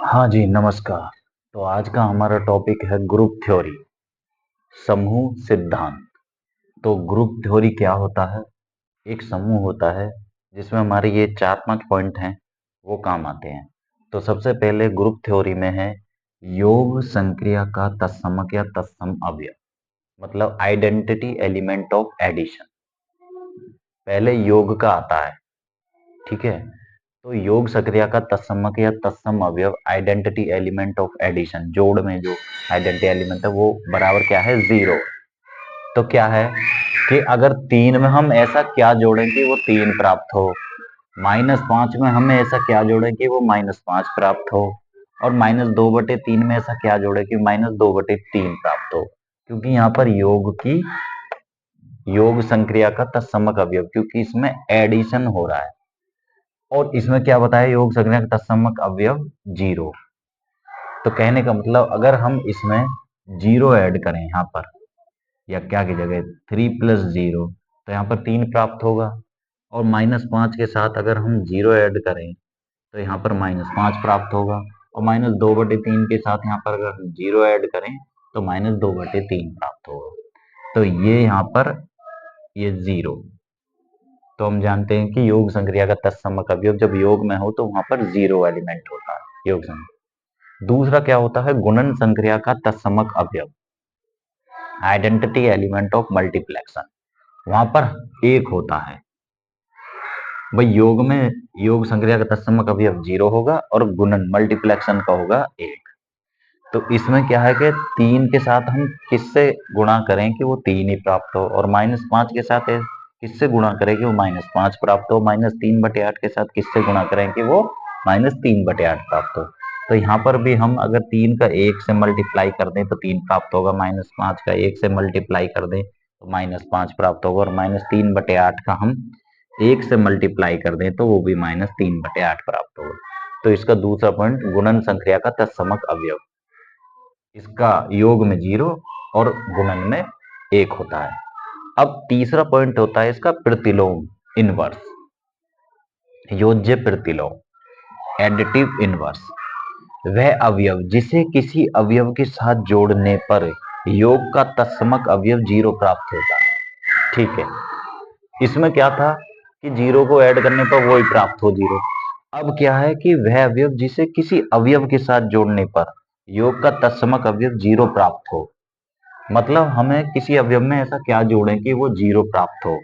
हाँ जी, नमस्कार। तो आज का हमारा टॉपिक है ग्रुप थ्योरी, समूह सिद्धांत। तो ग्रुप थ्योरी क्या होता है? एक समूह होता है जिसमें हमारे ये 4-5 पॉइंट हैं, वो काम आते हैं। तो सबसे पहले ग्रुप थ्योरी में है योग संक्रिया का तत्समक या तत्सम अवयव, मतलब आइडेंटिटी एलिमेंट ऑफ एडिशन। पहले योग का आता है, ठीक है? तो योग सक्रिया का तत्समक या तत्सम अवयव आइडेंटिटी एलिमेंट ऑफ एडिशन, जोड़ में जो आइडेंटिटी एलिमेंट है वो बराबर क्या है? 0। तो क्या है कि अगर 3 में हम ऐसा क्या जोड़ें कि वो 3 प्राप्त हो, -5 में हमें ऐसा क्या जोड़ें कि वो -5 प्राप्त हो, और -2/3 में ऐसा क्या जोड़े कि -2/3 प्राप्त हो। क्योंकि यहाँ पर योग संक्रिया का तत्समक अवयव, क्योंकि इसमें एडिशन हो रहा है और इसमें क्या बताया, योग संक्रिया का तत्समक अवयव 0। तो कहने का मतलब अगर हम इसमें 0 ऐड करें यहाँ पर, या क्या की जगह 3 + 0, तो यहाँ पर 3 प्राप्त होगा। और -5 के साथ अगर हम 0 ऐड करें तो यहाँ पर -5 प्राप्त होगा। और -2/3 के साथ यहाँ पर अगर हम 0 ऐड करें तो -2/3 प्राप्त होगा। तो ये यहाँ पर ये 0। तो हम जानते हैं कि योग संक्रिया का तत्समक अवयव जब योग में हो तो वहां पर 0 एलिमेंट होता है, योग संक्रिया। दूसरा क्या होता है? गुणन संक्रिया का तत्समक अवयव, आइडेंटिटी एलिमेंट ऑफ मल्टीप्लेक्शन। वहां पर 1 होता है भाई। योग में योग संक्रिया का तत्समक अवयव 0 होगा और गुणन मल्टीप्लेक्शन का होगा 1। तो इसमें क्या है कि 3 के साथ हम किससे गुणा करें कि वो 3 ही प्राप्त हो, और -5 के साथ किससे गुणा करें कि वो -5 प्राप्त हो, -3/8 के साथ किससे गुणा करें कि वो -3/8 प्राप्त हो। तो यहाँ पर भी हम अगर 3 का 1 से मल्टीप्लाई कर दें तो 3 प्राप्त होगा, -5 का 1 से मल्टीप्लाई कर दें तो -5 प्राप्त होगा, और -3/8 का हम 1 से मल्टीप्लाई कर दें तो वो भी -3/8 प्राप्त होगा। तो इसका दूसरा पॉइंट गुणन संक्रिया का तत्समक अवयव, इसका योग में 0 और गुणन में 1 होता है। अब तीसरा पॉइंट होता है इसका प्रतिलोम, इनवर्स, योज्य प्रतिलोम, एडिटिव इनवर्स। वह अवयव जिसे किसी अवयव के साथ जोड़ने पर योग का तत्समक अवयव 0 प्राप्त होता है। ठीक है, इसमें क्या था कि 0 को ऐड करने पर वो ही प्राप्त हो 0। अब क्या है कि वह अवयव जिसे किसी अवयव के साथ जोड़ने पर योग का तत्समक अवयव 0 प्राप्त हो। मतलब हमें किसी अवयव में ऐसा क्या जोड़ें कि वो 0 प्राप्त हो।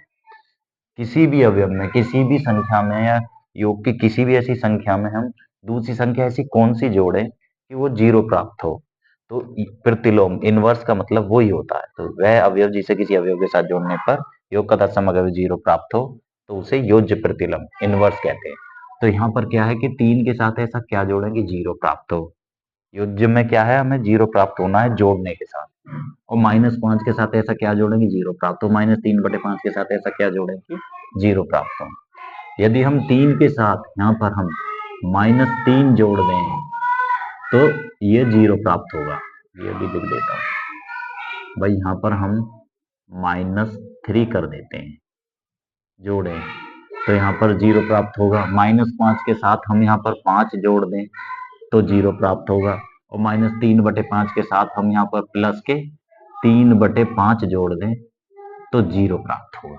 किसी भी अवयव में, किसी भी संख्या में, या योग की किसी भी ऐसी संख्या में हम दूसरी संख्या ऐसी कौन सी जोड़ें कि वो 0 प्राप्त हो। तो प्रतिलोम, इनवर्स का मतलब वही होता है। तो वह अवयव जिसे किसी अवयव के साथ जोड़ने पर योग का तत्समक अवयव 0 प्राप्त हो तो उसे योज्य प्रतिलोम, इनवर्स कहते हैं। तो यहाँ पर क्या है कि 3 के साथ ऐसा क्या जोड़ें कि 0 प्राप्त हो। योज्य में क्या है, हमें 0 प्राप्त होना है जोड़ने के साथ। और -5 के साथ ऐसा क्या जोड़ेंगे? 0 प्राप्त हो। -3/5 के साथ ऐसा क्या जोड़ेंगे? 0 प्राप्त हो। यदि हम 3 के साथ यहाँ पर हम -3 जोड़ दें तो ये 0 प्राप्त होगा। ये भी लिख देता हूँ भाई, यहाँ पर हम -3 कर देते हैं, जोड़ें तो यहाँ पर 0 प्राप्त होगा। -5 के साथ हम यहाँ पर 5 जोड़ दें तो 0 प्राप्त होगा। और -3/5 के साथ हम यहाँ पर प्लस के 3/5 जोड़ दें तो 0 प्राप्त होगा।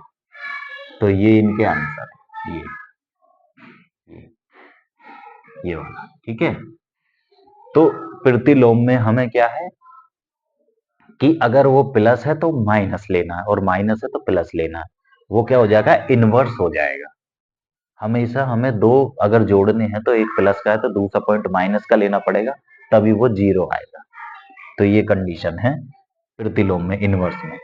तो ये इनके आंसर है, ये ये वाला, ठीक है। तो प्रतिलोम में हमें क्या है कि अगर वो प्लस है तो माइनस लेना है, और माइनस है तो प्लस लेना है। वो क्या हो जाएगा? इनवर्स हो जाएगा। हमेशा हमें दो अगर जोड़ने हैं तो एक प्लस का है तो दूसरा पॉइंट माइनस का लेना पड़ेगा, तभी वो 0 आएगा। तो ये कंडीशन है प्रतिलोम में, इनवर्स में।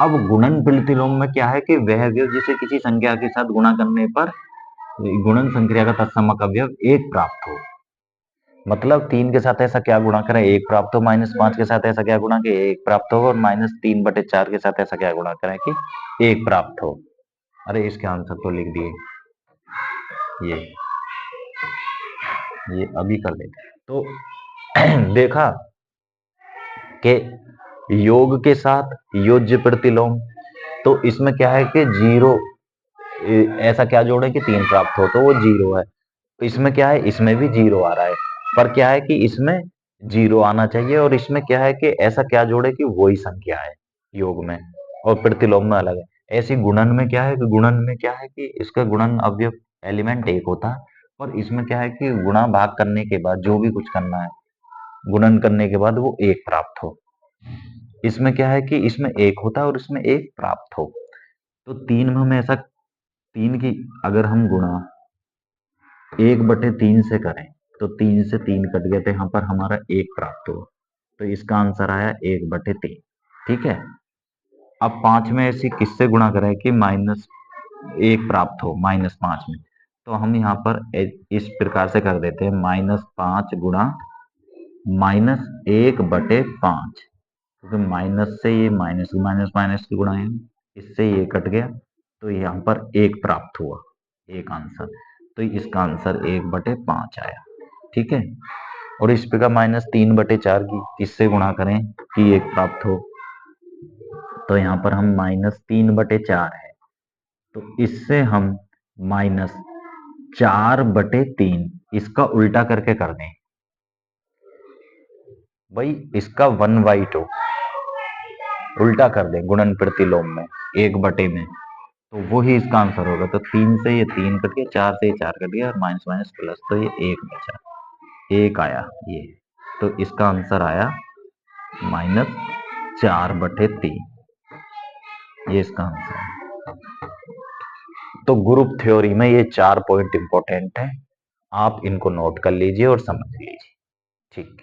अब गुणन प्रतिलोम में क्या है कि वह अवयव जिसे किसी संख्या के साथ गुणा करने पर गुणन संक्रिया का तत्समक अवयव 1 प्राप्त हो। मतलब 3 के साथ ऐसा क्या गुणा करें? 1 प्राप्त हो। -5 के साथ ऐसा क्या गुणा कि 1 प्राप्त होगा। और -3/4 के साथ ऐसा क्या गुणा करें कि 1 प्राप्त हो। अरे इसके आंसर तो लिख दिए, ये ये अभी कर देते हैं। तो देखा कि योग के साथ योज्य प्रतिलोम, तो इसमें क्या है कि 0 ऐसा क्या जोड़े कि 3 प्राप्त हो तो वो 0 है। इसमें क्या है, इसमें भी 0 आ रहा है, पर क्या है कि इसमें 0 आना चाहिए और इसमें क्या है कि ऐसा क्या जोड़े कि वही संख्या है योग में और प्रतिलोम में अलग है। ऐसी गुणन में क्या है कि गुणन में क्या है कि इसका गुणन अवयव एलिमेंट एक होता है और इसमें क्या है कि गुणा भाग करने के बाद जो भी कुछ करना है गुणन करने के बाद वो एक प्राप्त हो। इसमें क्या है कि इसमें एक होता है और इसमें एक प्राप्त हो। तो 3 में हम ऐसा 3 की अगर हम गुणा 1/3 से करें तो 3 से 3 कट गए तो यहाँ पर हमारा 1 प्राप्त हुआ। तो इसका आंसर आया 1/3। ठीक है। अब 5 में ऐसी किससे गुणा करें कि -1 प्राप्त हो -5 में। तो हम यहाँ पर इस प्रकार से कर देते हैं -5 गुणा -1/5, क्योंकि माइनस से ये माइनस माइनस माइनस की गुणा है, इससे ये कट गया तो यहाँ पर 1 प्राप्त हुआ, एक आंसर। तो इसका आंसर 1/5 आया। ठीक है। और इस प्रकार -3/4 की किससे गुणा करें कि 1 प्राप्त हो। तो यहाँ पर हम -3/4 है तो इससे हम -4/3 इसका उल्टा करके कर दें भाई, इसका 1/2 उल्टा कर दें गुणन प्रतिलोम में 1/, में तो वो ही इसका आंसर होगा। तो 3 से ये 3 कट गया, 4 से ये 4 कट गया और माइनस माइनस प्लस, तो ये 1 बचा, 1 आया ये। तो इसका आंसर आया -4/3, ये इसका आंसर है। तो ग्रुप थ्योरी में ये 4 पॉइंट इंपॉर्टेंट है, आप इनको नोट कर लीजिए और समझ लीजिए। ठीक है।